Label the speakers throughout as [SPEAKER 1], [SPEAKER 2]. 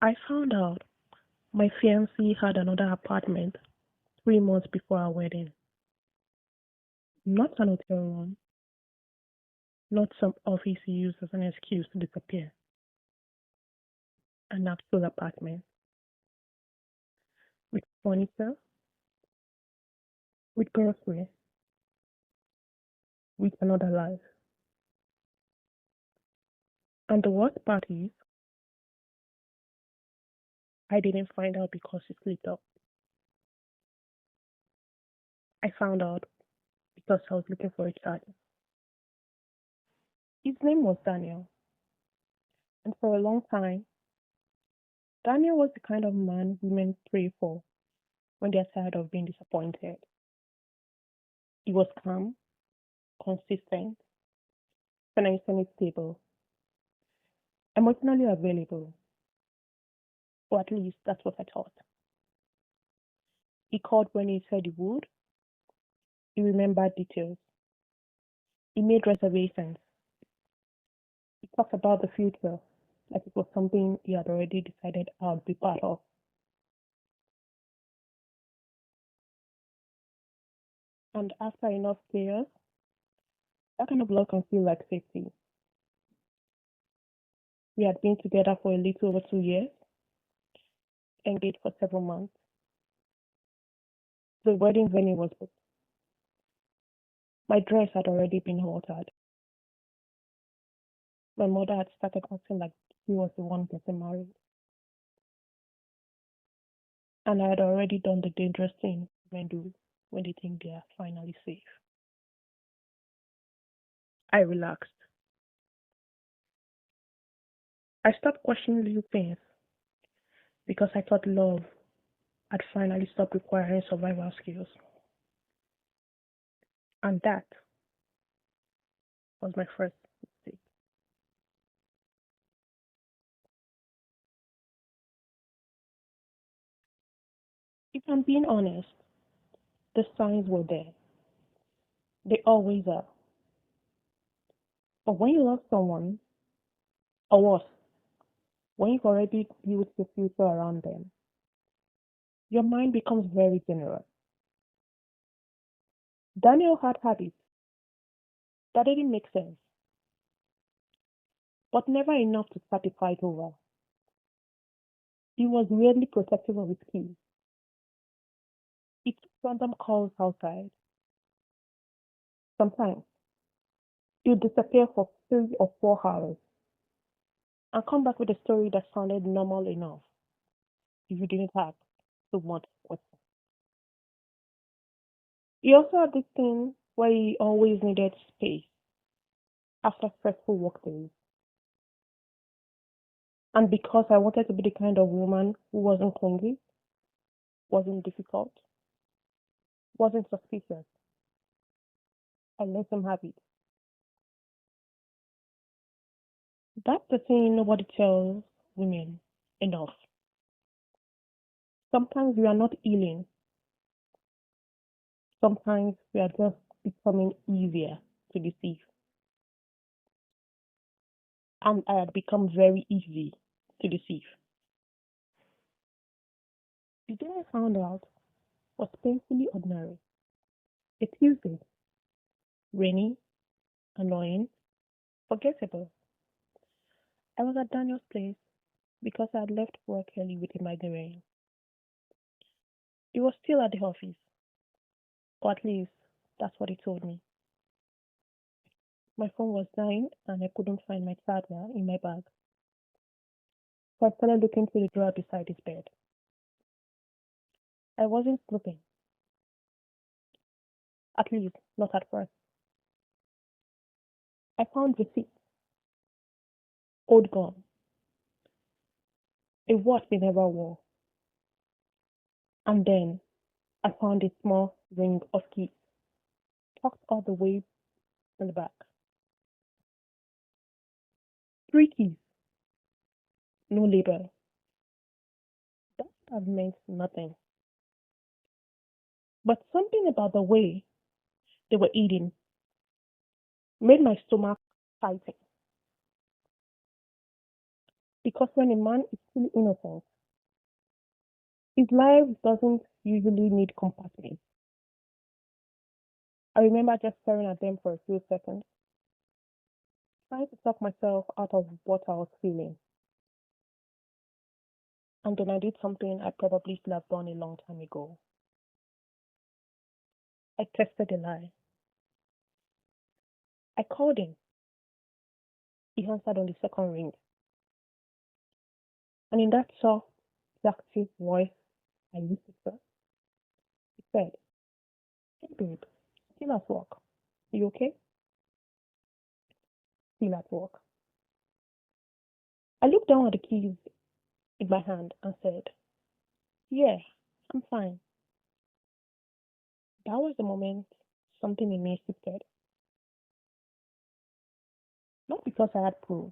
[SPEAKER 1] I found out my fiancé had another apartment 3 months before our wedding. Not an hotel room, not some office he used as an excuse to disappear. An actual apartment with furniture, with grocery, with another life. And the worst part is, I didn't find out because he slipped up. I found out because I was looking for a child. His name was Daniel, and for a long time, Daniel was the kind of man women pray for when they're tired of being disappointed. He was calm, consistent, financially stable, emotionally available, or at least that's what I thought. He called when he said he would, he remembered details, he made reservations, he talked about the future like it was something he had already decided I would be part of. And after enough chaos, that kind of love can feel like safety. We had been together for a little over 2 years, engaged for several months. The wedding venue was booked. My dress had already been altered. My mother had started acting like he was the one getting married. And I had already done the dangerous thing men do when they think they are finally safe. I relaxed. I stopped questioning little things because I thought love had finally stopped requiring survival skills. And that was my first mistake. If I'm being honest, the signs were there. They always are. But when you love someone, or worse, when you've already built your future around them, your mind becomes very generous. Daniel had habits that didn't make sense, but never enough to start a fight over. He was weirdly protective of his keys. He took random calls outside. Sometimes he would disappear for 3 or 4 hours and come back with a story that sounded normal enough if you didn't have so much questions. He also had this thing where he always needed space after stressful work days. And because I wanted to be the kind of woman who wasn't clingy, wasn't difficult, wasn't suspicious, I let him have it. That's the thing nobody tells women enough. Sometimes we are not healing. Sometimes we are just becoming easier to deceive. And I had become very easy to deceive. The day I found out was painfully ordinary. A Tuesday, rainy, annoying, forgettable. I was at Daniel's place because I had left work early with a migraine. He was still at the office, or at least that's what he told me. My phone was dying and I couldn't find my charger in my bag. So I started looking through the drawer beside his bed. I wasn't snooping, at least not at first. I found receipts, old gum, a watch they never wore, and then I found a small ring of keys, tucked all the way in the back. 3 keys, no label. That would have meant nothing. But something about the way they were eating made my stomach tighten. Because when a man is fully innocent, his life doesn't usually need compassion. I remember just staring at them for a few seconds, trying to talk myself out of what I was feeling. And then I did something I probably should have done a long time ago. I tested a lie. I called him. He answered on the second ring. And in that soft, active voice I used to trust, he said, "Hey babe, still at work. You okay?" Still at work. I looked down at the keys in my hand and said, "Yeah, I'm fine." That was the moment something in me shifted. Not because I had proof,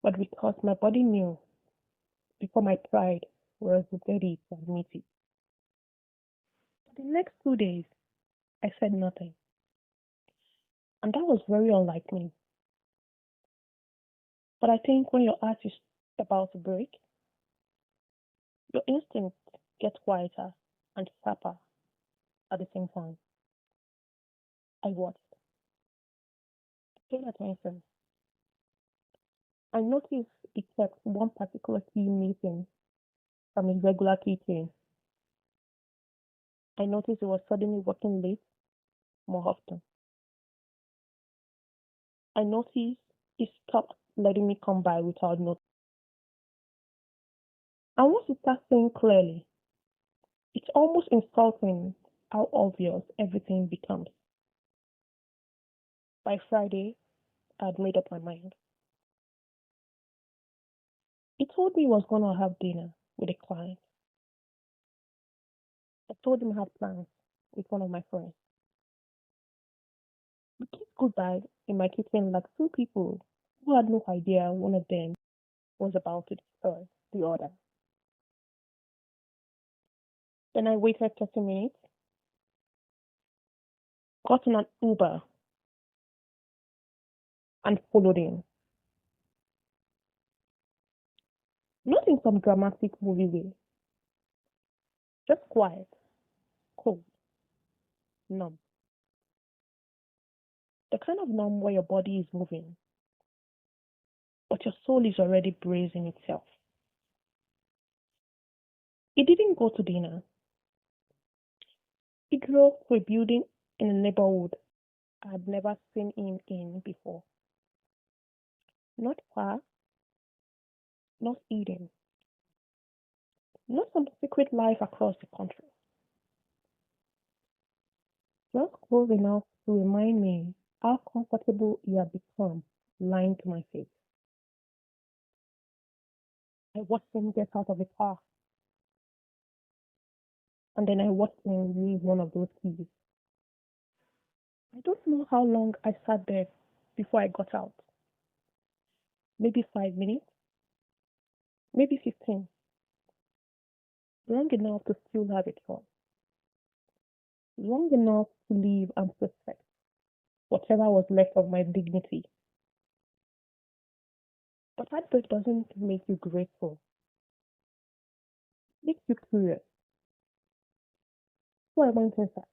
[SPEAKER 1] but because my body knew before my pride was ready to admit it. For the next 2 days, I said nothing. And that was very unlike me. But I think when your heart is about to break, your instincts get quieter and sharper at the same time. I watched, paid attention. I noticed he kept one particular key missing from his regular keychain. I noticed he was suddenly working late more often. I noticed he stopped letting me come by without notice. And once he starts saying clearly, it's almost insulting how obvious everything becomes. By Friday, I had made up my mind. He told me he was going to have dinner with a client. I told him I had plans with one of my friends. We kissed goodbye in my kitchen like two people who had no idea one of them was about to destroy the other. Then I waited 30 minutes, got in an Uber, and followed him. Not in some dramatic movie way, just quiet, cold, numb. The kind of numb where your body is moving, but your soul is already bracing itself. He didn't go to dinner. He drove to a building in a neighborhood I had never seen him in before. Not far, not eating, not some secret life across the country. Just close enough to remind me how comfortable he had become lying to my face. I watched him get out of the car, and then I watched him leave one of those keys. I don't know how long I sat there before I got out. Maybe 5 minutes, maybe 15. Long enough to still have a choice. Long enough to leave and protect whatever was left of my dignity. But heartbreak doesn't make you grateful. It makes you curious. So I went inside.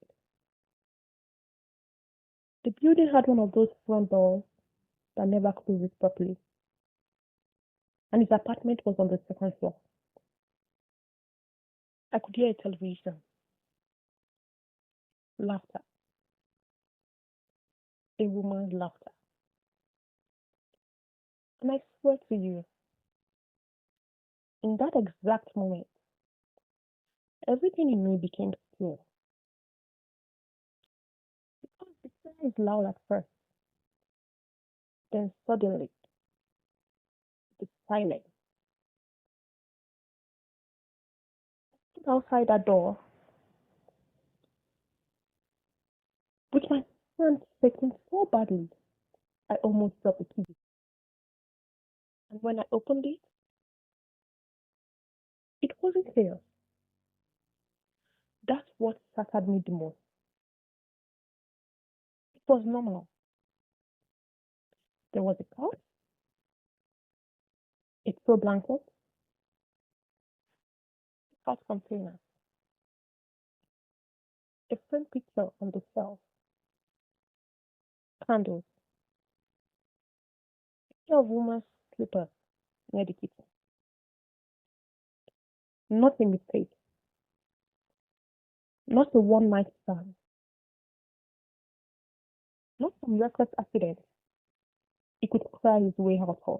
[SPEAKER 1] The building had one of those front doors that never closes properly, and his apartment was on the second floor. I could hear a television, laughter, a woman's laughter. And I swear to you, in that exact moment, everything in me became still. Because the sound is loud at first, then suddenly, it's silent. Outside that door, with my hand shaking so badly, I almost dropped the key. And when I opened it, it wasn't chaos. That's what shattered me the most. It was normal. There was a couch, throw blankets, hot containers, a framed picture on the shelf, candles, a pair of woman's slippers near the kitchen. Not a mistake, not a one night stand, not some reckless accident he could cry his way out of.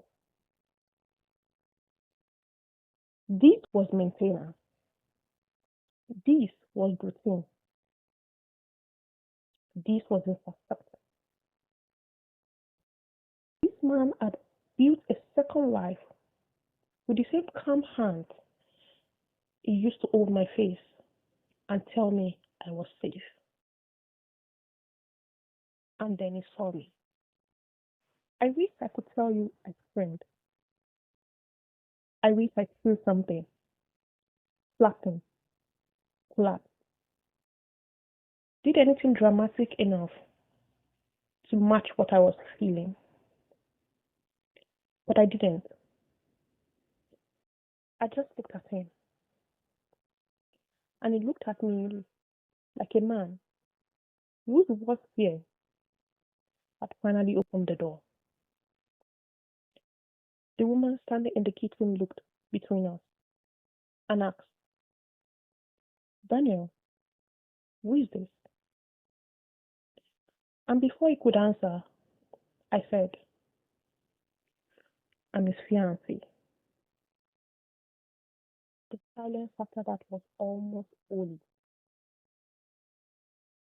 [SPEAKER 1] This was maintenance. This was routine. This was infrastructure. This man had built a second life with the same calm hand he used to hold my face and tell me I was safe. And then he saw me. I wish I could tell you I screamed. I wish I threw something, flattened, collapsed, did anything dramatic enough to match what I was feeling. But I didn't. I just looked at him, and he looked at me like a man whose worst fear had finally opened the door. The woman standing in the kitchen looked between us and asked, Daniel, who is this? And before he could answer, I said, I'm his fiancé. The silence after that was almost holy.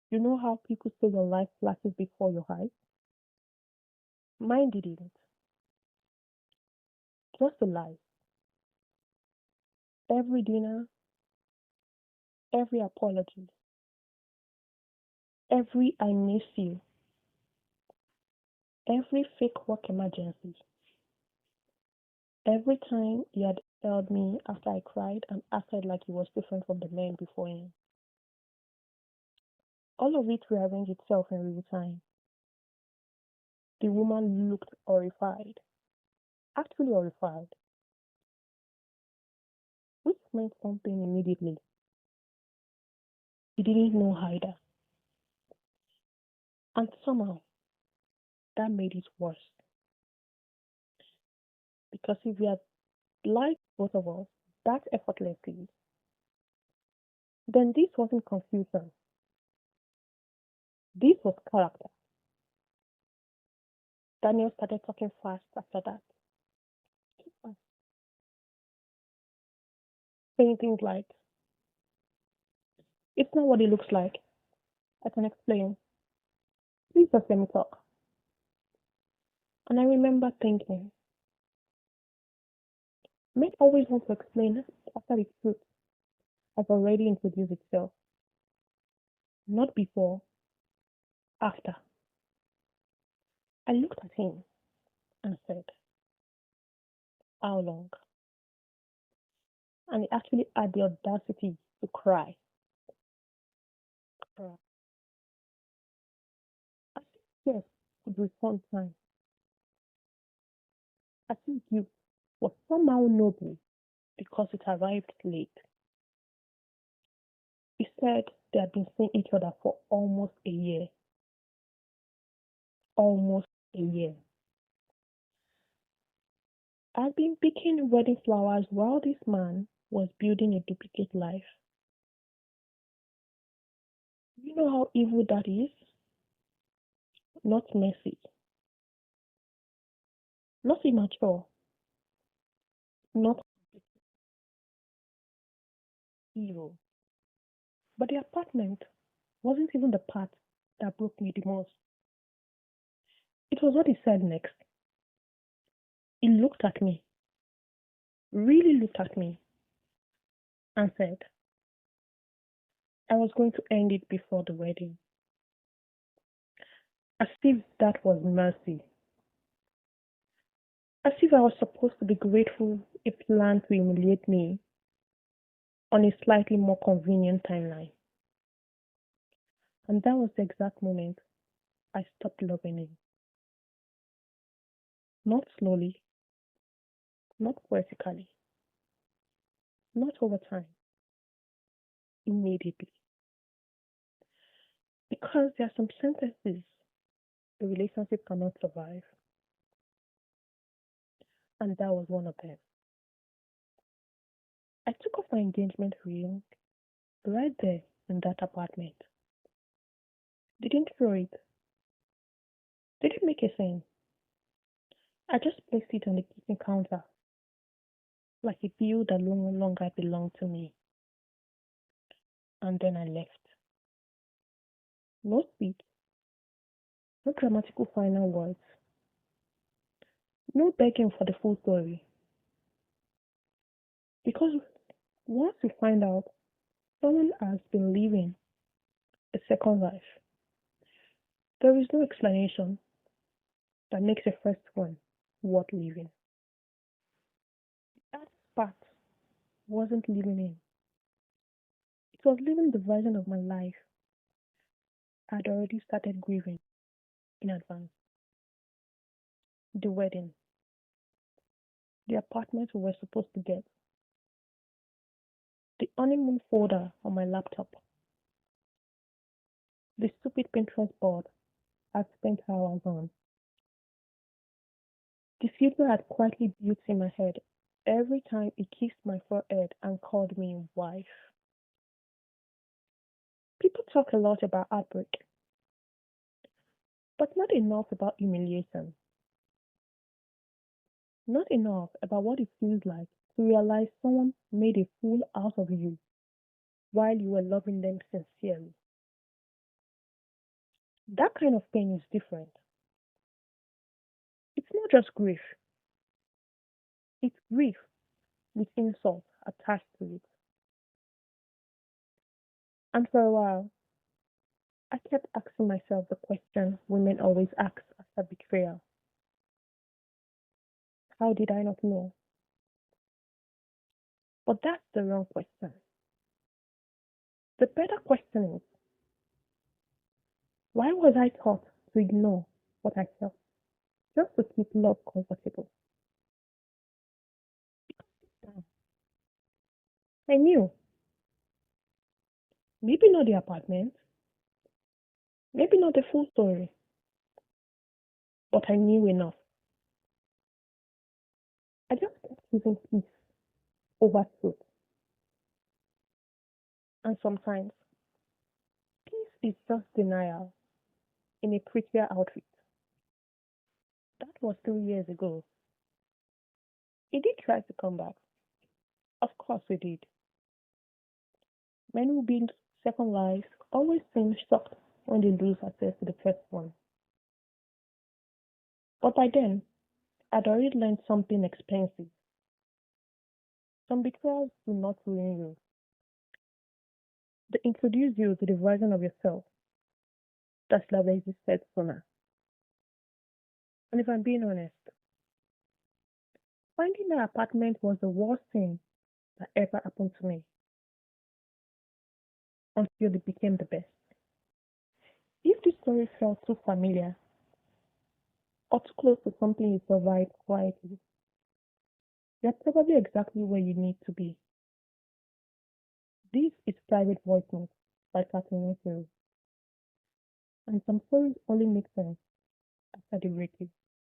[SPEAKER 1] You know how people say your life flashes before your eyes? Mine didn't. Just a lie. Every dinner, every apology, every I miss you, every fake work emergency, every time he had held me after I cried and acted like he was different from the men before him. All of it rearranged itself in real time. The woman looked horrified, actually horrified, which meant something immediately. He didn't know either. And somehow, that made it worse. Because if we had liked both of us that effortlessly, then this wasn't confusion. This was character. Daniel started talking fast after that. Too fast. Saying things like, it's not what it looks like. I can explain. Please just let me talk. And I remember thinking, men always want to explain after the truth has already introduced itself. Not before, after. I looked at him and said, how long? And he actually had the audacity to cry. Cry. As if yes could refund time. As if guilt was somehow noble because it arrived late. He said they had been seeing each other for almost a year. Almost a year. I'd been picking wedding flowers while this man was building a duplicate life. You know how evil that is? Not messy, not immature, not evil. But the apartment wasn't even the part that broke me the most. It was what he said next. He looked at me, really looked at me, and said, I was going to end it before the wedding. As if that was mercy. As if I was supposed to be grateful he planned to humiliate me on a slightly more convenient timeline. And that was the exact moment I stopped loving him. Not slowly, not vertically, not over time, immediately. Because there are some sentences the relationship cannot survive, and that was one of them. I took off my engagement ring right there in that apartment. Didn't throw it, didn't make a scene. I just placed it on the kitchen counter like a bill that no longer belonged to me. And then I left. No speech, no grammatical final words, no begging for the full story. Because once you find out someone has been living a second life, there is no explanation that makes the first one worth living. That part wasn't living in. It was living the version of my life I'd already started grieving in advance. The wedding, the apartment we were supposed to get, the honeymoon folder on my laptop, the stupid Pinterest board I'd spent hours on, the future I'd quietly built in my head every time he kissed my forehead and called me wife. People talk a lot about heartbreak, but not enough about humiliation. Not enough about what it feels like to realize someone made a fool out of you while you were loving them sincerely. That kind of pain is different. It's not just grief, it's grief with insult attached to it. And for a while, I kept asking myself the question women always ask after betrayal: how did I not know? But that's the wrong question. The better question is: why was I taught to ignore what I felt just to keep love comfortable? I knew, maybe not the apartment, maybe not the full story, but I knew enough. I just kept choosing peace over truth. And sometimes, peace is just denial in a prettier outfit. That was 3 years ago. He did try to come back. Of course he did. Men who build second lives always seem shocked when they lose access to the first one. But by then, I'd already learned something expensive. Some betrayals do not ruin you. They introduce you to the version of yourself that's never existed sooner. And if I'm being honest, finding that apartment was the worst thing that ever happened to me until it became the best. If this story felt too familiar or too close to something you survived quietly, you're probably exactly where you need to be. This is Private Voice Note by Catherine Hill, and some stories only make sense after the break.